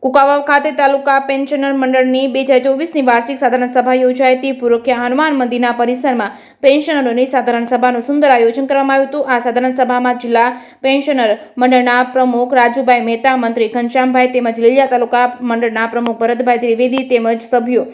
કુકાવાવ ખાતે તાલુકા પેન્શનર મંડળની 2024ની વાર્ષિક સાધારણ સભા યોજાઈ હતી। પુરોખ્યા હનુમાન મંદિરના પરિસરમાં પેન્શનરોની સાધારણ સભાનું સુંદર આયોજન કરવામાં આવ્યું હતું। આ સાધારણ સભામાં જિલ્લા પેન્શનર મંડળના પ્રમુખ રાજુભાઈ મહેતા, મંત્રી ઘનશ્યામભાઈ તેમજ લીલિયા તાલુકા મંડળના પ્રમુખ ભરતભાઈ ત્રિવેદી તેમજ સભ્યો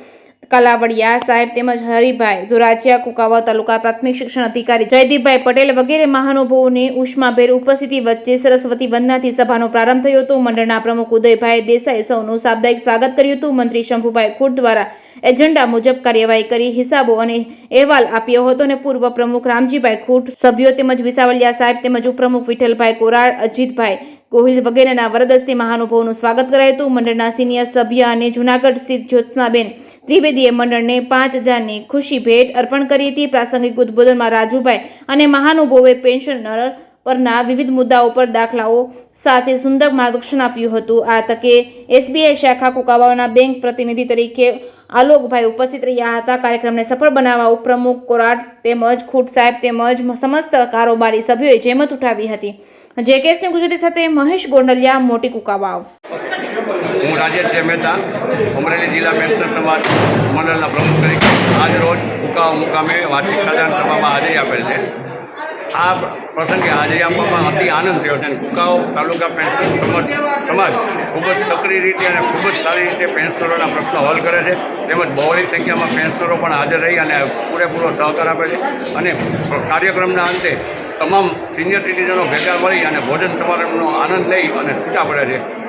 કાલાવડિયા સાહેબ તેમજ હરિભાઈ ધોરાજીયા, કુકાવાવ તાલુકા પ્રાથમિક શિક્ષણ અધિકારી જયદીપભાઈ પટેલ વગેરે મહાનુભાવોની ઉષ્માભેર ઉપસ્થિતિ વચ્ચે સરસ્વતી વંદનાથી સભાનો પ્રારંભ થયો હતો। મંડળના પ્રમુખ ઉદયભાઈ દેસાઈ સૌનું સાપ્તાહિક સ્વાગત કર્યું હતું। મંત્રી શંભુભાઈ ખુટ દ્વારા એજન્ડા મુજબ કાર્યવાહી કરી હિસાબો અને અહેવાલ આપ્યો હતો અને પૂર્વ પ્રમુખ રામજીભાઈ ખુટ, સભ્યો તેમજ વિસાવલિયા સાહેબ તેમજ ઉપપ્રમુખ વિઠ્ઠલભાઈ કોરાડ, અજીતભાઈ ગોહિલ વગેરેના વરદસ્તી મહાનુભાવોનું સ્વાગત કરાયું હતું। મંડળના સિનિયર સભ્ય અને જૂનાગઢ સ્થિત જ્યોત્સનાબેન ત્રિવેદીએ મંડળને 5000ની ખુશી ભેટ અર્પણ કરી હતી। પ્રાસંગિક ઉદ્બોધનમાં રાજુભાઈ અને મહાનુભાવોએ પેન્શનર પરના વિવિધ મુદ્દાઓ પર દાખલાઓ સાથે સુંદર માર્ગદર્શન આપ્યું હતું। આ તકે એસબીઆઈ શાખા કુકાવાવના બેંક પ્રતિનિધિ તરીકે આલોકભાઈ ઉપસ્થિત રહ્યા હતા। કાર્યક્રમને સફળ બનાવવા ઉપપ્રમુખ કોરાટ તેમજ ખુટ સાહેબ તેમજ સમસ્ત કારોબારી સભ્યોએ જહેમત ઉઠાવી હતી। જેકેએસની ગુજરાતી સાથે મહેશ ગોંડલિયા, મોટી કુકાવાવ। હું રાજેશ મહેતા, અમરેલી જિલ્લા પેન્શનર સમાજ મંડળના પ્રમુખ તરીકે આજ રોજ કુકાવાવ મુકામે વાર્ષિક સાધારણ સભામાં હાજરી આપેલ છે। આ પ્રસંગે હાજરી આપવામાં અતિ આનંદ થયો છે। કુકાવાવ તાલુકા પેન્શનર સમાજ ખૂબ જ સક્રિય રીતે અને ખૂબ જ સારી રીતે પેન્શનરોના પ્રશ્નો હલ કરે છે, તેમજ બહોળી સંખ્યામાં પેન્શનરો પણ હાજર રહી અને પૂરેપૂરો સહકાર આપે છે અને કાર્યક્રમના અંતે તમામ સિનિયર સિટીઝનો ભેગા મળી અને ભોજન સમારંભનો આનંદ લઈ અને છૂટા પડે છે।